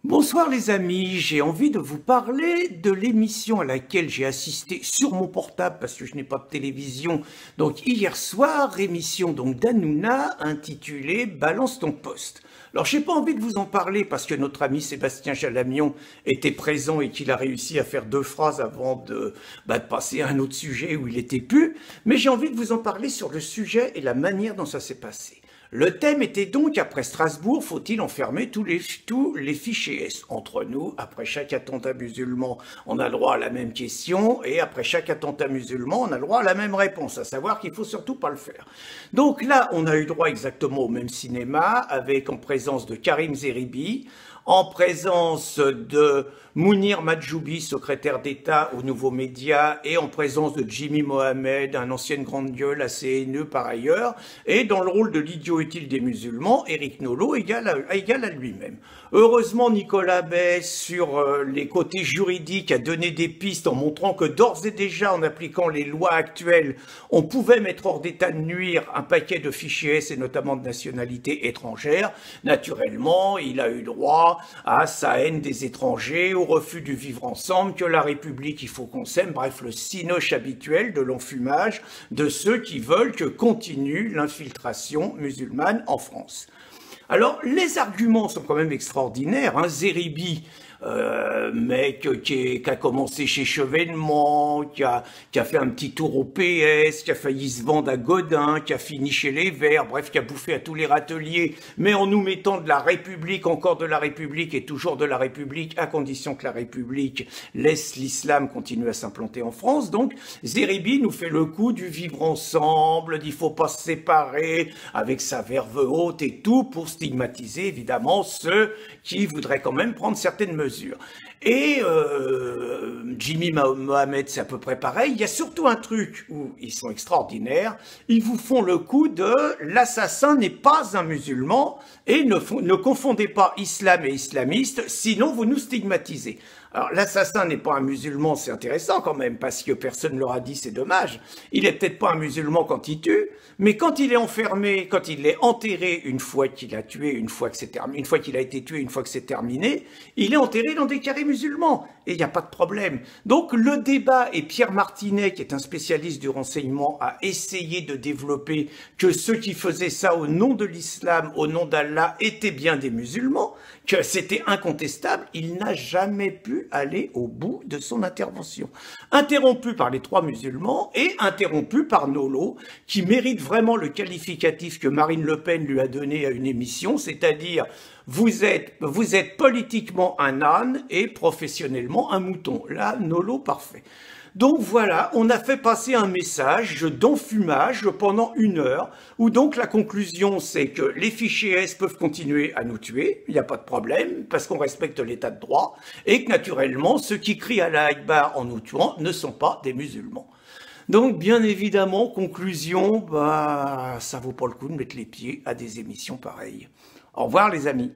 Bonsoir les amis, j'ai envie de vous parler de l'émission à laquelle j'ai assisté sur mon portable parce que je n'ai pas de télévision. Donc hier soir, émission donc d'Hanouna intitulée Balance ton poste. Alors j'ai pas envie de vous en parler parce que notre ami Sébastien Jalamion était présent et qu'il a réussi à faire deux phrases avant de passer à un autre sujet où il était plus. Mais j'ai envie de vous en parler sur le sujet et la manière dont ça s'est passé. Le thème était donc, après Strasbourg, faut-il enfermer tous les fichiers S entre nous? Après chaque attentat musulman, on a le droit à la même question, et après chaque attentat musulman, on a le droit à la même réponse, à savoir qu'il faut surtout pas le faire. Donc là, on a eu droit exactement au même cinéma, avec en présence de Karim Zeribi, en présence de Mounir Majoubi, secrétaire d'État aux nouveaux médias, et en présence de Jimmy Mohamed, un ancien grande gueule assez haineux par ailleurs, et dans le rôle de l'idiot utile des musulmans, Éric Nolot égal à lui-même. Heureusement, Nicolas Bay, sur les côtés juridiques, a donné des pistes en montrant que d'ores et déjà, en appliquant les lois actuelles, on pouvait mettre hors d'état de nuire un paquet de fichiers S et notamment de nationalités étrangères. Naturellement, il a eu droit à sa haine des étrangers, au refus du vivre ensemble, que la République, il faut qu'on s'aime, bref, le cinoche habituel de l'enfumage de ceux qui veulent que continue l'infiltration musulmane en France. Alors, les arguments sont quand même extraordinaires. Hein. Zeribi, mec qui a commencé chez Chevènement, qui a fait un petit tour au PS, qui a failli se vendre à Godin, qui a fini chez les Verts, bref, qui a bouffé à tous les râteliers, mais en nous mettant de la République, encore de la République et toujours de la République, à condition que la République laisse l'islam continuer à s'implanter en France. Donc, Zeribi nous fait le coup du vivre ensemble, d'il faut pas se séparer, avec sa verve haute et tout, pour stigmatiser évidemment ceux qui voudraient quand même prendre certaines mesures. Et Jimmy Mohamed, c'est à peu près pareil. Il y a surtout un truc où ils sont extraordinaires. Ils vous font le coup de l'assassin n'est pas un musulman et ne confondez pas islam et islamiste, sinon vous nous stigmatisez. Alors l'assassin n'est pas un musulman, c'est intéressant quand même, parce que personne ne leur a dit, c'est dommage. Il est peut-être pas un musulman quand il tue, mais quand il est enfermé, quand il est enterré une fois qu'il a tué, une fois qu'il a été tué, une fois que c'est terminé, il est enterré dans des carrés musulmans, et il n'y a pas de problème. Donc le débat, et Pierre Martinet, qui est un spécialiste du renseignement, a essayé de développer que ceux qui faisaient ça au nom de l'islam, au nom d'Allah, étaient bien des musulmans, que c'était incontestable. Il n'a jamais pu aller au bout de son intervention. Interrompu par les trois musulmans et interrompu par Nolot, qui mérite vraiment le qualificatif que Marine Le Pen lui a donné à une émission, c'est-à-dire vous êtes politiquement un âne et professionnellement un mouton. Là, Nolot, parfait. Donc voilà, on a fait passer un message d'enfumage pendant 1 heure, où donc la conclusion c'est que les fichiers S peuvent continuer à nous tuer, il n'y a pas de problème, parce qu'on respecte l'état de droit, et que naturellement, ceux qui crient à la Akbar en nous tuant ne sont pas des musulmans. Donc bien évidemment, conclusion, ça vaut pas le coup de mettre les pieds à des émissions pareilles. Au revoir les amis.